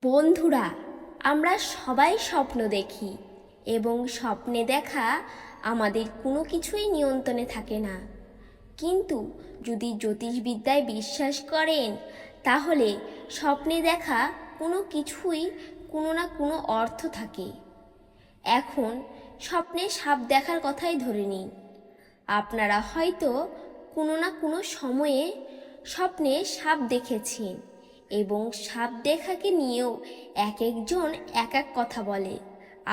বন্ধুরা, আমরা সবাই স্বপ্ন দেখি এবং স্বপ্নে দেখা আমাদের কোনো কিছুই নিয়ন্ত্রণে থাকে না। কিন্তু যদি জ্যোতিষবিদ্যায় বিশ্বাস করেন, তাহলে স্বপ্নে দেখা কোনো কিছুই কোনো না কোনো অর্থ থাকে। এখন স্বপ্নে সাপ দেখার কথাই ধরে নিন। আপনারা হয়তো কোনো না কোনো সময়ে স্বপ্নে সাপ দেখেছেন এবং সাপ দেখাকে নিয়েও এক একজন এক এক কথা বলে,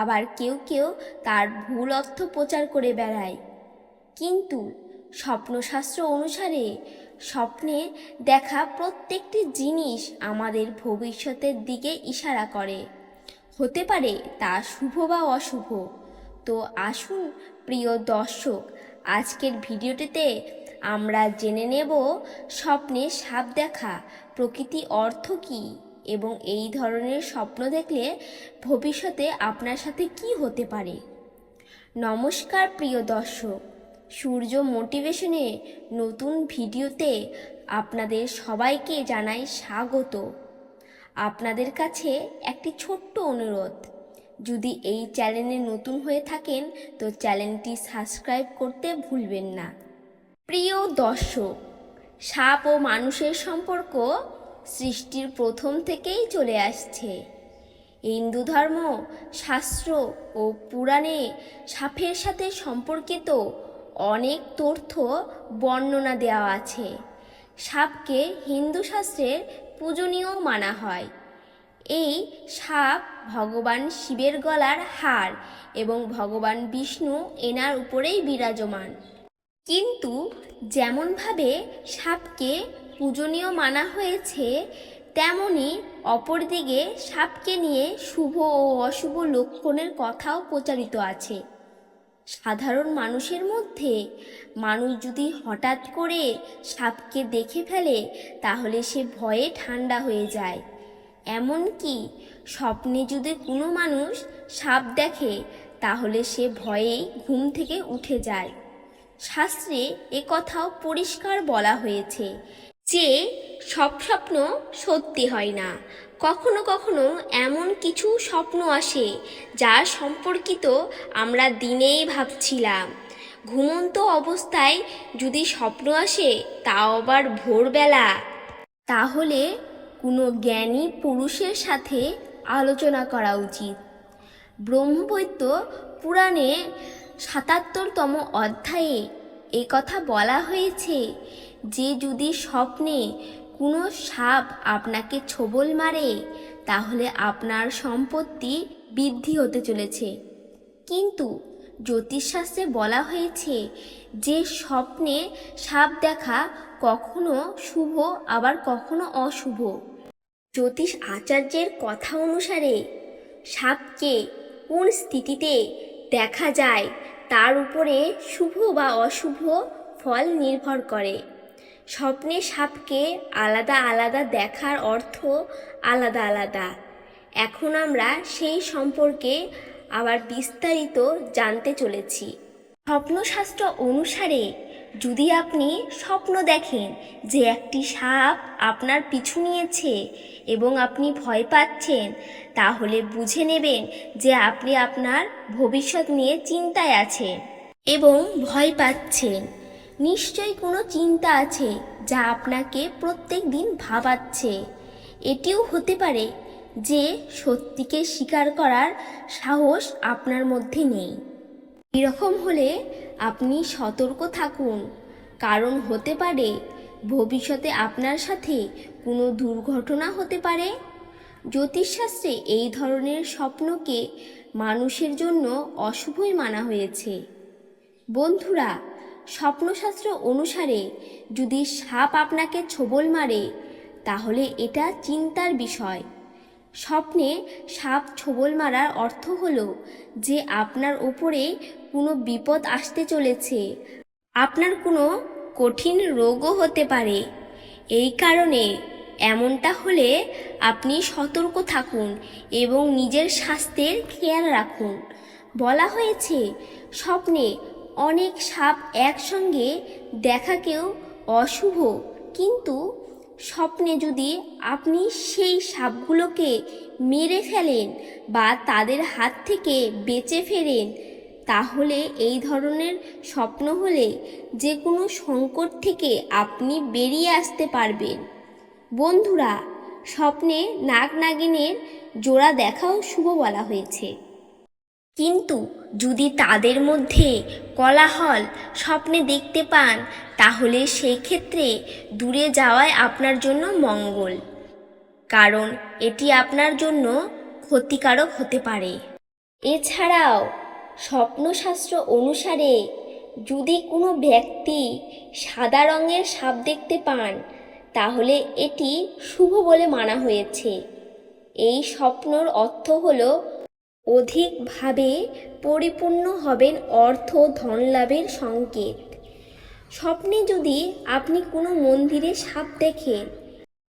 আবার কেউ কেউ তার ভুল অর্থ প্রচার করে বেড়ায়। কিন্তু স্বপ্নশাস্ত্র অনুসারে স্বপ্নে দেখা প্রত্যেকটি জিনিস আমাদের ভবিষ্যতের দিকে ইশারা করে, হতে পারে তা শুভ বা অশুভ। তো আসুন প্রিয় দর্শক, আজকের ভিডিওটিতে আমরা জেনে নেব স্বপ্নে সাপ দেখা প্রকৃতি অর্থ কী এবং এই ধরনের স্বপ্ন দেখলে ভবিষ্যতে আপনার সাথে কি হতে পারে। নমস্কার প্রিয় দর্শক, সূর্য মোটিভেশনে নতুন ভিডিওতে আপনাদের সবাইকে জানাই স্বাগত। আপনাদের কাছে একটি ছোট্ট অনুরোধ, যদি এই চ্যানেলে নতুন হয়ে থাকেন তো চ্যানেলটি সাবস্ক্রাইব করতে ভুলবেন না। প্রিয় দর্শক, সাপ ও মানুষের সম্পর্ক সৃষ্টির প্রথম থেকেই চলে আসছে। হিন্দু ধর্ম, শাস্ত্র ও পুরাণে সাপের সাথে সম্পর্কিত অনেক তথ্য বর্ণনা দেওয়া আছে। সাপকে হিন্দু শাস্ত্রের পূজনীয় মানা হয়। এই সাপ ভগবান শিবের গলার হার এবং ভগবান বিষ্ণু এনার উপরেই বিরাজমান। কিন্তু যেমনভাবে সাপকে পূজনীয় মানা হয়েছে, তেমনি অপরদিকে সাপকে নিয়ে শুভ ও অশুভ লক্ষণের কথাও প্রচারিত আছে। সাধারণ মানুষের মধ্যে মানুষ যদি হঠাৎ করে সাপকে দেখে ফেলে, তাহলে সে ভয়ে ঠান্ডা হয়ে যায়। এমনকি স্বপ্নে যদি কোনো মানুষ সাপ দেখে, তাহলে সে ভয়েই ঘুম থেকে উঠে যায়। শাস্ত্রে কথাও পরিষ্কার বলা হয়েছে যে সব স্বপ্ন সত্যি হয় না। কখনো কখনো এমন কিছু স্বপ্ন আসে যার সম্পর্কিত আমরা দিনেই ভাবছিলাম। ঘুমন্ত অবস্থায় যদি স্বপ্ন আসে, তাও আবার ভোরবেলা, তাহলে কোনো জ্ঞানী পুরুষের সাথে আলোচনা করা উচিত। ব্রহ্মবৈদ্য পুরাণে ৭৭তম অধ্যায়ে কথা বলা হয়েছে যে যদি স্বপ্নে কোনো সাপ আপনাকে ছোবল মারে, তাহলে আপনার সম্পত্তি বৃদ্ধি হতে চলেছে। কিন্তু জ্যোতিষশাস্ত্রে বলা হয়েছে যে স্বপ্নে সাপ দেখা কখনো শুভ আবার কখনো অশুভ। জ্যোতিষ আচার্যের কথা অনুসারে সাপকে কোন স্থিতিতে দেখা যায় তার উপরে শুভ বা অশুভ ফল নির্ভর করে। স্বপ্নে সাপকে আলাদা আলাদা দেখার অর্থ আলাদা আলাদা। এখন আমরা সেই সম্পর্কে আবার বিস্তারিত জানতে চলেছি। স্বপ্নশাস্ত্র অনুসারে যদি আপনি স্বপ্ন দেখেন যে একটি সাপ আপনার পিছু নিয়েছে এবং আপনি ভয় পাচ্ছেন, তাহলে বুঝে নেবেন যে আপনি আপনার ভবিষ্যৎ নিয়ে চিন্তায় আছেন এবং ভয় পাচ্ছেন। নিশ্চয়ই কোনো চিন্তা আছে যা আপনাকে প্রত্যেক দিন ভাবাচ্ছে। এটিও হতে পারে যে সত্যিকে স্বীকার করার সাহস আপনার মধ্যে নেই। এরকম হলে আপনি সতর্ক থাকুন, কারণ হতে পারে ভবিষ্যতে আপনার সাথে কোনো দুর্ঘটনা হতে পারে। জ্যোতিষশাস্ত্রে এই ধরনের স্বপ্নকে মানুষের জন্য অশুভই মানা হয়েছে। বন্ধুরা, স্বপ্নশাস্ত্র অনুসারে যদি সাপ আপনাকে ছোবল মারে, তাহলে এটা চিন্তার বিষয়। স্বপ্নে সাপ ছোবল মারার অর্থ হলো যে আপনার ওপরে কোনো বিপদ আসতে চলেছে, আপনার কোনো কঠিন রোগও হতে পারে। এই কারণে এমনটা হলে আপনি সতর্ক থাকুন এবং নিজের স্বাস্থ্যের খেয়াল রাখুন। বলা হয়েছে স্বপ্নে অনেক সাপ একসঙ্গে দেখাকেও অশুভ, কিন্তু স্বপ্নে যদি আপনি সেই সাপগুলোকে মেরে ফেলেন বা তাদের হাত থেকে বেঁচে ফেরেন, তাহলে এই ধরনের স্বপ্ন হলে যে কোনো সংকট থেকে আপনি বেরিয়ে আসতে পারবেন। বন্ধুরা, স্বপ্নে নাগ নাগিনের জোড়া দেখাও শুভ বলা হয়েছে, কিন্তু যদি তাদের মধ্যে কোলাহল স্বপ্নে দেখতে পান, তাহলে সেই ক্ষেত্রে দূরে যাওয়াই আপনার জন্য মঙ্গল, কারণ এটি আপনার জন্য ক্ষতিকারক হতে পারে। এছাড়াও স্বপ্নশাস্ত্র অনুসারে যদি কোনো ব্যক্তি সাদা রঙের সাপ দেখতে পান, তাহলে এটি শুভ বলে মানা হয়েছে। এই স্বপ্নর অর্থ হলো অধিকভাবে পরিপূর্ণ হবেন, অর্থ ধন লাভের সংকেত। স্বপ্নে যদি আপনি কোনো মন্দিরে সাপ দেখেন,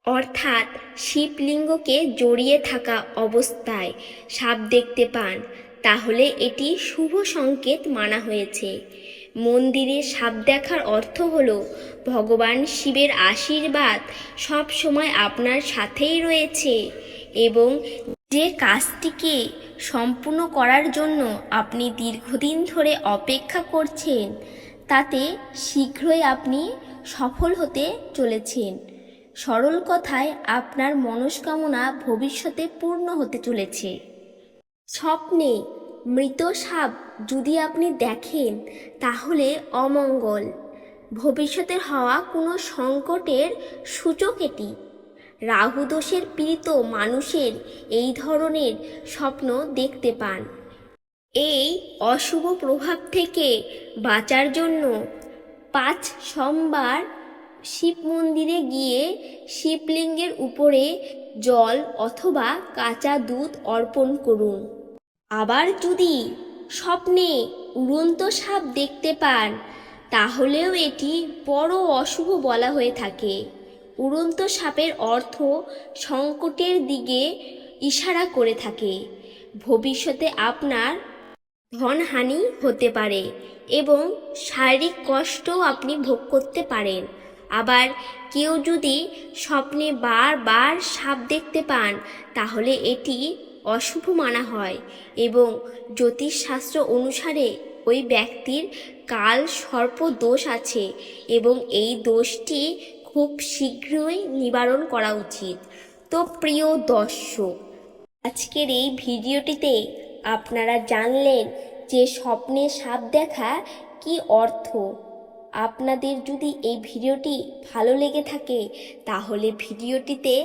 অর্থাৎ শিবলিঙ্গকে জড়িয়ে থাকা অবস্থায় সাপ দেখতে পান, তাহলে এটি শুভ সংকেত মানা হয়েছে। মন্দিরে সাপ দেখার অর্থ হলো ভগবান শিবের আশীর্বাদ সব সময় আপনার সাথেই রয়েছে এবং যে কাজটিকে সম্পূর্ণ করার জন্য আপনি দীর্ঘদিন ধরে অপেক্ষা করছেন, তাতে শীঘ্রই আপনি সফল হতে চলেছেন। সরল কথায় আপনার মনস্কামনা ভবিষ্যতে পূর্ণ হতে চলেছে। স্বপ্নে মৃত সাপ যদি আপনি দেখেন, তাহলে অমঙ্গল, ভবিষ্যতের হওয়া কোনো সংকটের সূচক এটি। রাহু দোষের পীড়িত মানুষের এই ধরনের স্বপ্ন দেখতে পান। এই অশুভ প্রভাব থেকে বাঁচার জন্য 5 সোমবার শিব মন্দিরে গিয়ে শিবলিঙ্গের উপরে জল অথবা কাঁচা দুধ অর্পণ করুন। আবার যদি স্বপ্নে উড়ন্ত সাপ দেখতে পান, তাহলেও এটি বড় অশুভ বলা হয়ে থাকে। উড়ন্ত সাপের অর্থ সংকটের দিকে ইশারা করে থাকে। ভবিষ্যতে আপনার ধনহানি হতে পারে এবং শারীরিক কষ্টও আপনি ভোগ করতে পারেন। আবার কেউ যদি স্বপ্নে বারবার সাপ দেখতে পান, তাহলে এটি অশুভ মানা হয় এবং জ্যোতিষশাস্ত্র অনুসারে ওই ব্যক্তির কাল সর্প দোষ আছে এবং এই দোষটি খুব শীঘ্রই নিবারণ করা উচিত। তো প্রিয় দর্শক, আজকের এই ভিডিওটিতে আপনারা জানলেন যে স্বপ্নে সাপ দেখা কি অর্থ। আপনাদের যদি এই ভিডিওটি ভালো লেগে থাকে, তাহলে ভিডিওটিতে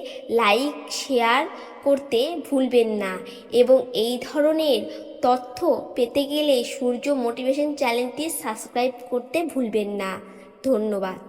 লাইক শেয়ার করতে ভুলবেন না এবং এই ধরনের তথ্য পেতে গেলে সূর্য মোটিভেশন চ্যানেলটি সাবস্ক্রাইব করতে ভুলবেন না। ধন্যবাদ।